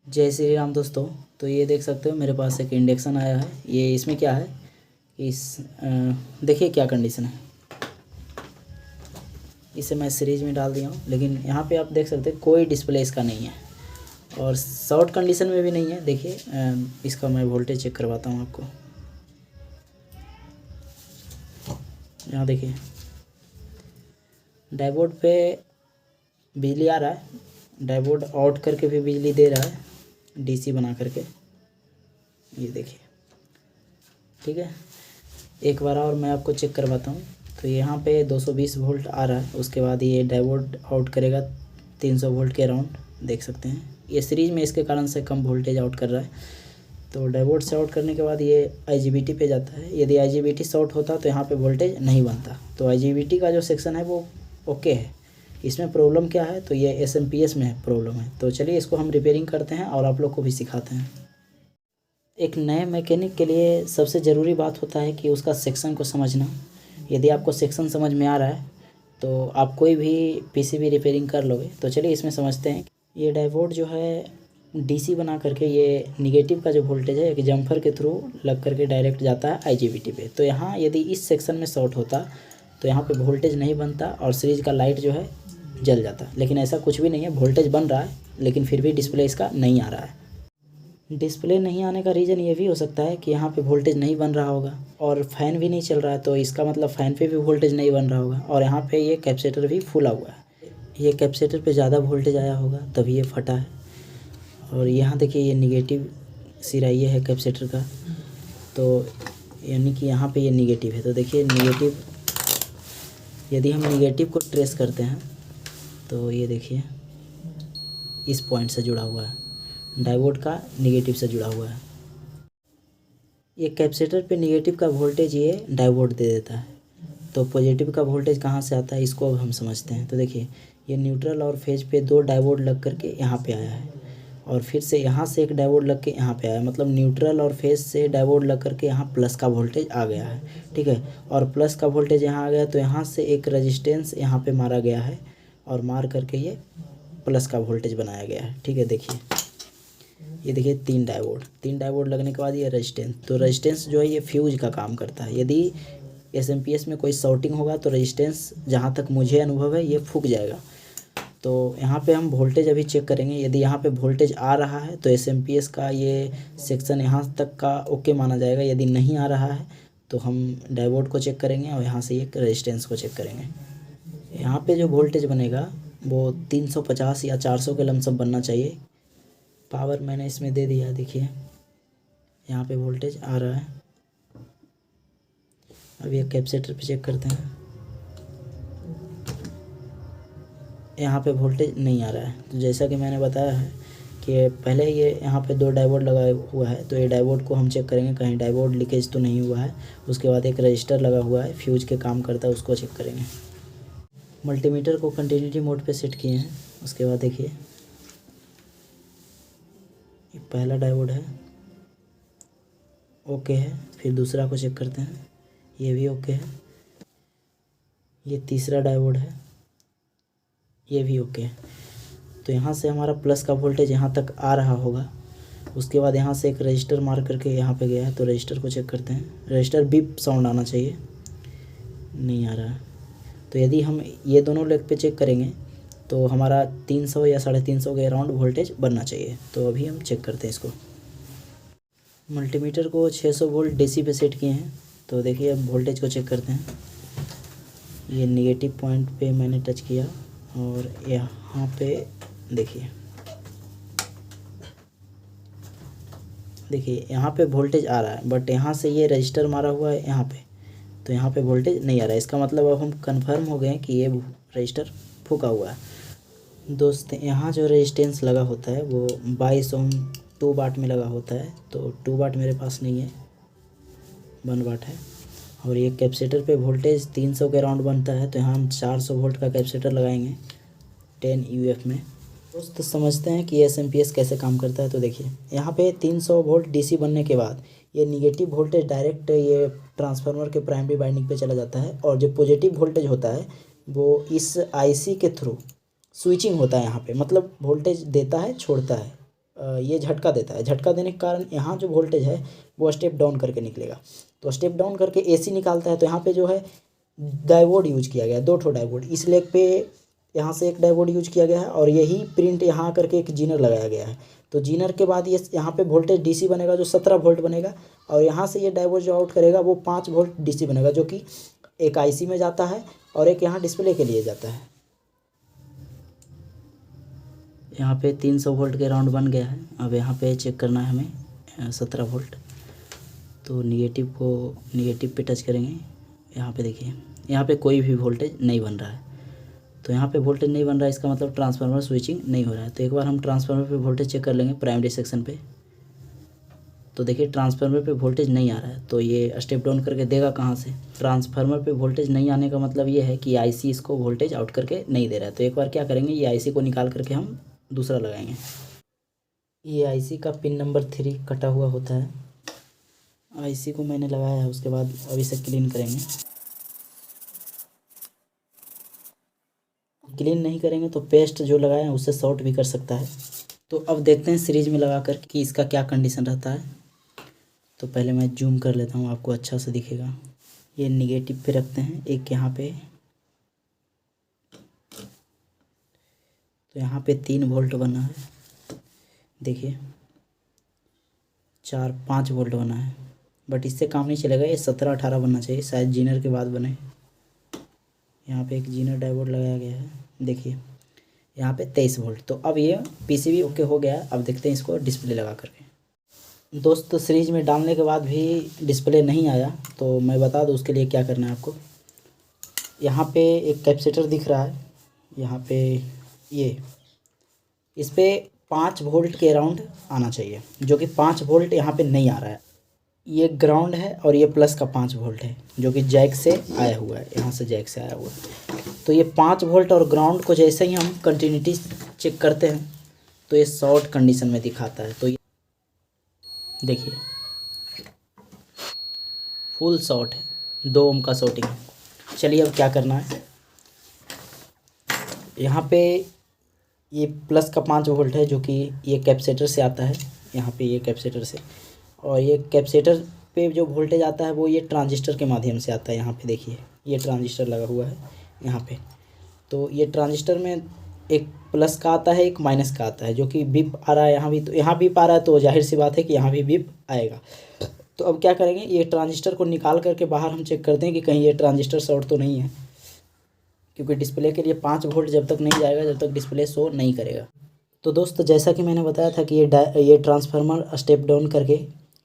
जय श्री राम दोस्तों। तो ये देख सकते हो मेरे पास एक इंडक्शन आया है। ये इसमें क्या है देखिए क्या कंडीशन है। इसे मैं सीरीज में डाल दिया हूँ, लेकिन यहाँ पे आप देख सकते हैं कोई डिस्प्ले इसका नहीं है और शॉर्ट कंडीशन में भी नहीं है। देखिए इसका मैं वोल्टेज चेक करवाता हूँ आपको। यहाँ देखिए डायोड पे बिजली आ रहा है, डायोड आउट करके भी बिजली दे रहा है डीसी बना करके। ये देखिए, ठीक है। एक बार और मैं आपको चेक करवाता हूँ। तो यहाँ पे 220 वोल्ट आ रहा है, उसके बाद ये डायोड आउट करेगा 300 वोल्ट के अराउंड। देख सकते हैं ये सीरीज में इसके कारण से कम वोल्टेज आउट कर रहा है। तो डायोड से आउट करने के बाद ये आईजीबीटी पे जाता है। यदि आईजीबीटी शॉर्ट होता तो यहाँ पे वोल्टेज नहीं बनता। तो आईजीबीटी का जो सेक्शन है वो ओके है। इसमें प्रॉब्लम क्या है, तो ये एसएमपीएस में प्रॉब्लम है। तो चलिए इसको हम रिपेयरिंग करते हैं और आप लोग को भी सिखाते हैं। एक नए मैकेनिक के लिए सबसे ज़रूरी बात होता है कि उसका सेक्शन को समझना। यदि आपको सेक्शन समझ में आ रहा है तो आप कोई भी पीसीबी रिपेयरिंग कर लोगे। तो चलिए इसमें समझते हैं। ये डायोड जो है डीसी बना करके ये निगेटिव का जो वोल्टेज है एक जम्फर के थ्रू लग करके डायरेक्ट जाता है आईजीबीटी पे। तो यहाँ यदि इस सेक्शन में शॉर्ट होता तो यहाँ पे वोल्टेज नहीं बनता और सीरीज का लाइट जो है जल जाता। लेकिन ऐसा कुछ भी नहीं है, वोल्टेज बन रहा है लेकिन फिर भी डिस्प्ले इसका नहीं आ रहा है। डिस्प्ले नहीं आने का रीज़न ये भी हो सकता है कि यहाँ पे वोल्टेज नहीं बन रहा होगा और फ़ैन भी नहीं चल रहा है। तो इसका मतलब फ़ैन पे भी वोल्टेज नहीं बन रहा होगा। और यहाँ पे ये कैपेसिटर भी फुला हुआ है। ये कैपेसिटर पे ज़्यादा वोल्टेज आया होगा तभी ये फटा है। और यहाँ देखिए ये निगेटिव सिरा ये है कैपेसिटर का, तो यानी कि यहाँ पे ये निगेटिव है। तो देखिए निगेटिव, यदि हम निगेटिव को ट्रेस करते हैं तो ये देखिए इस पॉइंट से जुड़ा हुआ है, डायोड का निगेटिव से जुड़ा हुआ है। ये कैपेसिटर पे निगेटिव का वोल्टेज ये डायोड दे देता है। तो पॉजिटिव का वोल्टेज कहाँ से आता है इसको अब हम समझते हैं। तो देखिए ये न्यूट्रल और फेज पे दो डायोड लग करके यहाँ पे आया है और फिर से यहाँ से एक डायोड लग के यहाँ पे आया। मतलब न्यूट्रल और फेज से डायोड लग करके यहाँ प्लस का वोल्टेज आ गया है, ठीक है। और प्लस का वोल्टेज यहाँ आ गया तो यहाँ से एक रजिस्टेंस यहाँ पे मारा गया है और मार करके ये प्लस का वोल्टेज बनाया गया है, ठीक है। देखिए ये देखिए तीन डायोड लगने के बाद ये रेजिस्टेंस, तो रेजिस्टेंस जो है ये फ्यूज का काम करता है। यदि एसएमपीएस में कोई शॉर्टिंग होगा तो रेजिस्टेंस, जहाँ तक मुझे अनुभव है, ये फूक जाएगा। तो यहाँ पे हम वोल्टेज अभी चेक करेंगे। यदि यहाँ पे वोल्टेज आ रहा है तो एसएमपीएस का ये सेक्शन यहाँ तक का ओके माना जाएगा। यदि नहीं आ रहा है तो हम डायोड को चेक करेंगे और यहाँ से एक रेजिस्टेंस को चेक करेंगे। यहाँ पे जो वोल्टेज बनेगा वो 350 या 400 के लमसम बनना चाहिए। पावर मैंने इसमें दे दिया, देखिए यहाँ पे वोल्टेज आ रहा है। अब ये कैपेसिटर पे चेक करते हैं, यहाँ पे वोल्टेज नहीं आ रहा है। तो जैसा कि मैंने बताया है कि पहले ये यहाँ पे दो डायोड लगा हुआ है, तो ये डायोड को हम चेक करेंगे कहीं डायोड लीकेज तो नहीं हुआ है। उसके बाद एक रजिस्टर लगा हुआ है फ्यूज के काम करता है, उसको चेक करेंगे। मल्टीमीटर को कंटिन्यूटी मोड पे सेट किए हैं। उसके बाद देखिए ये पहला डायोड है, ओके है। फिर दूसरा को चेक करते हैं, ये भी ओके है। ये तीसरा डायोड है, ये भी ओके है। तो यहाँ से हमारा प्लस का वोल्टेज यहाँ तक आ रहा होगा। उसके बाद यहाँ से एक रजिस्टर मार करके यहाँ पे गया है, तो रजिस्टर को चेक करते हैं। रजिस्टर बीप साउंड आना चाहिए, नहीं आ रहा है। तो यदि हम ये दोनों लेग पे चेक करेंगे तो हमारा 300 या 350 के अराउंड वोल्टेज बनना चाहिए। तो अभी हम चेक करते हैं इसको। मल्टीमीटर को 600 वोल्ट डीसी पे सेट किए हैं। तो देखिए अब वोल्टेज को चेक करते हैं। ये निगेटिव पॉइंट पे मैंने टच किया और यहाँ पे देखिए यहाँ पे वोल्टेज आ रहा है, बट यहाँ से ये रजिस्टर मारा हुआ है यहाँ पे, तो यहाँ पे वोल्टेज नहीं आ रहा है। इसका मतलब अब हम कंफर्म हो गए कि ये रजिस्टर फूका हुआ है। दोस्त यहाँ जो रेजिस्टेंस लगा होता है वो 22 ओम 2 वाट में लगा होता है। तो 2 वाट मेरे पास नहीं है, 1 वाट है। और ये कैपेसिटर पे वोल्टेज 300 के अराउंड बनता है, तो यहाँ हम 400 वोल्ट का कैपेसिटर लगाएंगे 10 यूएफ में। दोस्त समझते हैं कि एसएमपीएस कैसे काम करता है। तो देखिए यहाँ पे 300 वोल्ट डीसी बनने के बाद ये निगेटिव वोल्टेज डायरेक्ट ये ट्रांसफार्मर के प्राइमरी वाइंडिंग पे चला जाता है और जो पॉजिटिव वोल्टेज होता है वो इस आईसी के थ्रू स्विचिंग होता है यहाँ पे। मतलब वोल्टेज देता है, छोड़ता है, ये झटका देता है। झटका देने के कारण यहाँ जो वोल्टेज है वो स्टेप डाउन करके निकलेगा। तो स्टेप डाउन करके एसी निकालता है। तो यहाँ पे जो है डायोड यूज किया गया है, 2 ठो डायोड। इस लेग पे यहाँ से एक डायोड यूज किया गया है और यही प्रिंट यहाँ करके एक जीनर लगाया गया है। तो जीनर के बाद ये यहाँ पे वोल्टेज डीसी बनेगा जो 17 वोल्ट बनेगा, और यहाँ से ये डायोड जो आउट करेगा वो 5 वोल्ट डीसी बनेगा, जो कि एक आईसी में जाता है और एक यहाँ डिस्प्ले के लिए जाता है। यहाँ पे 300 वोल्ट के राउंड बन गया है। अब यहाँ पे चेक करना है हमें 17 वोल्ट। तो निगेटिव पे टच करेंगे। यहाँ पे देखिए, यहाँ पे कोई भी वोल्टेज नहीं बन रहा है। तो यहाँ पे वोल्टेज नहीं बन रहा है, इसका मतलब ट्रांसफार्मर स्विचिंग नहीं हो रहा है। तो एक बार हम ट्रांसफार्मर पे वोल्टेज चेक कर लेंगे प्राइमरी सेक्शन पे। तो देखिए ट्रांसफार्मर पे वोल्टेज नहीं आ रहा है, तो ये स्टेप डाउन करके देगा कहाँ से। ट्रांसफार्मर पे वोल्टेज नहीं आने का मतलब ये है कि आईसी इसको वोल्टेज आउट करके नहीं दे रहा है। तो एक बार क्या करेंगे, ये आईसी को निकाल करके हम दूसरा लगाएंगे। ये आईसी का पिन नंबर 3 कटा हुआ होता है। आईसी को मैंने लगाया है, उसके बाद अब इसे क्लीन करेंगे। क्लीन नहीं करेंगे तो पेस्ट जो लगाए हैं उससे शॉर्ट भी कर सकता है। तो अब देखते हैं सीरीज में लगा कर कि इसका क्या कंडीशन रहता है। तो पहले मैं जूम कर लेता हूँ, आपको अच्छा से दिखेगा। ये निगेटिव पे रखते हैं, एक यहाँ पे। तो यहाँ पे 3 वोल्ट बना है, देखिए 4-5 वोल्ट बना है, बट इससे काम नहीं चलेगा। ये 17-18 बनना चाहिए, शायद जीनर के बाद बने। यहाँ पे एक जीनर डायोड लगाया गया है, देखिए यहाँ पे 23 वोल्ट। तो अब ये पीसीबी ओके हो गया है। अब देखते हैं इसको डिस्प्ले लगा करके। दोस्त सीरीज में डालने के बाद भी डिस्प्ले नहीं आया, तो मैं बता दूँ उसके लिए क्या करना है आपको। यहाँ पे एक कैपेसिटर दिख रहा है, यहाँ पे ये, इस पर 5 वोल्ट के अराउंड आना चाहिए, जो कि 5 वोल्ट यहाँ पे नहीं आ रहा है। ये ग्राउंड है और ये प्लस का 5 वोल्ट है, जो कि जैक से आया हुआ है, यहाँ से जैक से आया हुआ है। तो ये 5 वोल्ट और ग्राउंड को जैसे ही हम कंटिन्यूटी चेक करते हैं तो ये शॉर्ट कंडीशन में दिखाता है। तो ये देखिए फुल शॉर्ट है, 2 ओम का शॉर्टिंग है। चलिए अब क्या करना है, यहाँ पे ये प्लस का 5 वोल्ट है, जो कि ये कैपेसिटर से आता है, यहाँ पे ये कैपेसिटर से। और ये कैपेसिटर पे जो वोल्टेज आता है वो ये ट्रांजिस्टर के माध्यम से आता है। यहाँ पे देखिए ये ट्रांजिस्टर लगा हुआ है यहाँ पे। तो ये ट्रांजिस्टर में एक प्लस का आता है, एक माइनस का आता है, जो कि बिप आ रहा है यहाँ भी। तो यहाँ बिप आ रहा है, तो जाहिर सी बात है कि यहाँ भी बिप आएगा। तो अब क्या करेंगे, ये ट्रांजिस्टर को निकाल करके बाहर हम चेक करते हैं कि कहीं ये ट्रांजिस्टर शॉर्ट तो नहीं है, क्योंकि डिस्प्ले के लिए 5 वोल्ट जब तक नहीं जाएगा जब तक डिस्प्ले शो नहीं करेगा। तो दोस्त जैसा कि मैंने बताया था कि ये ट्रांसफार्मर स्टेप डाउन करके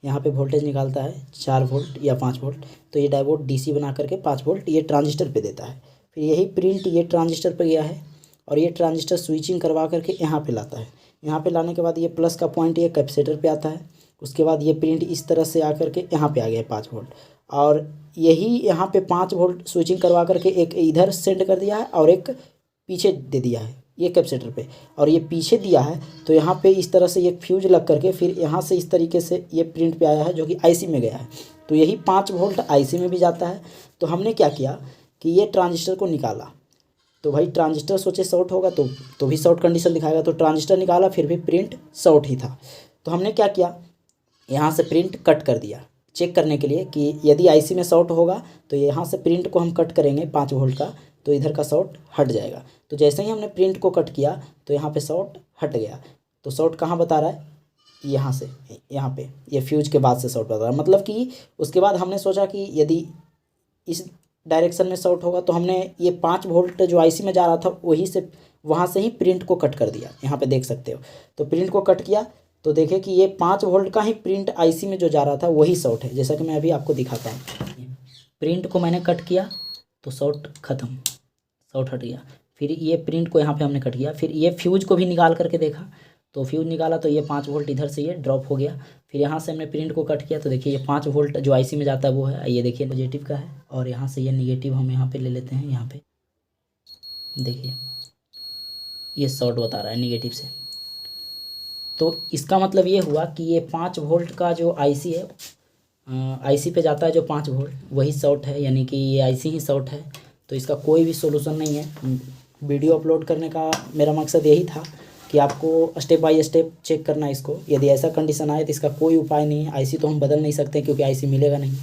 यहाँ पे वोल्टेज निकालता है 4 वोल्ट या 5 वोल्ट। तो ये डायोड डीसी बना करके 5 वोल्ट ये ट्रांजिस्टर पे देता है। फिर यही प्रिंट ये ट्रांजिस्टर पे गया है और ये ट्रांजिस्टर स्विचिंग करवा करके यहाँ पे लाता है। यहाँ पे लाने के बाद ये प्लस का पॉइंट ये कैपेसिटर पे आता है। उसके बाद ये प्रिंट इस तरह से आ करके यहाँ पे आ गया 5 वोल्ट, और यही यहाँ पे 5 वोल्ट स्विचिंग करवा करके एक इधर सेंड कर दिया है और एक पीछे दे दिया है ये कैपेसिटर पे, और ये पीछे दिया है। तो यहाँ पे इस तरह से एक फ्यूज लग करके फिर यहाँ से इस तरीके से ये प्रिंट पे आया है, जो कि आईसी में गया है। तो यही 5 वोल्ट आईसी में भी जाता है। तो हमने क्या किया कि ये ट्रांजिस्टर को निकाला। तो भाई ट्रांजिस्टर सोचे शॉर्ट होगा तो भी शॉर्ट कंडीशन दिखाएगा, तो ट्रांजिस्टर निकाला फिर भी प्रिंट शॉर्ट ही था। तो हमने क्या किया, यहाँ से प्रिंट कट कर दिया चेक करने के लिए कि यदि आईसी में शॉर्ट होगा तो यहाँ से प्रिंट को हम कट करेंगे 5 वोल्ट का, तो इधर का शॉर्ट हट जाएगा। तो जैसे ही हमने प्रिंट को कट किया तो यहाँ पे शॉर्ट हट गया। तो शॉर्ट कहाँ बता रहा है, यहाँ से, यहाँ पे ये फ्यूज के बाद से शॉर्ट बता रहा है। मतलब कि उसके बाद हमने सोचा कि यदि इस डायरेक्शन में शॉर्ट होगा तो हमने ये 5 वोल्ट जो आईसी में जा रहा था वही से वहाँ से ही प्रिंट को कट कर दिया। यहाँ पे देख सकते हो, तो प्रिंट को कट किया तो देखें कि ये 5 वोल्ट का ही प्रिंट आईसी में जो जा रहा था वही शॉर्ट है, जैसा कि मैं अभी आपको दिखाता हूँ। प्रिंट को मैंने कट किया तो शॉर्ट ख़त्म, शॉर्ट हट गया। फिर ये प्रिंट को यहाँ पे हमने कट किया, फिर ये फ्यूज को भी निकाल करके देखा तो फ्यूज निकाला तो ये 5 वोल्ट इधर से ये ड्रॉप हो गया। फिर यहाँ से हमने प्रिंट को कट किया तो देखिए ये 5 वोल्ट जो आईसी में जाता है वो है, ये देखिए पॉजिटिव का है, और यहाँ से ये निगेटिव हम यहाँ पे ले लेते हैं। यहाँ पे देखिए ये शॉर्ट बता रहा है निगेटिव से। तो इसका मतलब ये हुआ कि ये 5 वोल्ट का जो आईसी है, आईसी पे जाता है जो 5 वोल्ट वही शॉर्ट है, यानी कि ये आईसी ही शॉर्ट है। तो इसका कोई भी सोल्यूशन नहीं है। वीडियो अपलोड करने का मेरा मकसद यही था कि आपको स्टेप बाय स्टेप चेक करना है इसको। यदि ऐसा कंडीशन आए तो इसका कोई उपाय नहीं है, आईसी तो हम बदल नहीं सकते क्योंकि आईसी मिलेगा नहीं।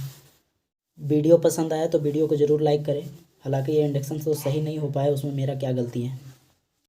वीडियो पसंद आया तो वीडियो को ज़रूर लाइक करें। हालांकि ये इंडक्शन तो सही नहीं हो पाया, उसमें मेरा क्या गलती है।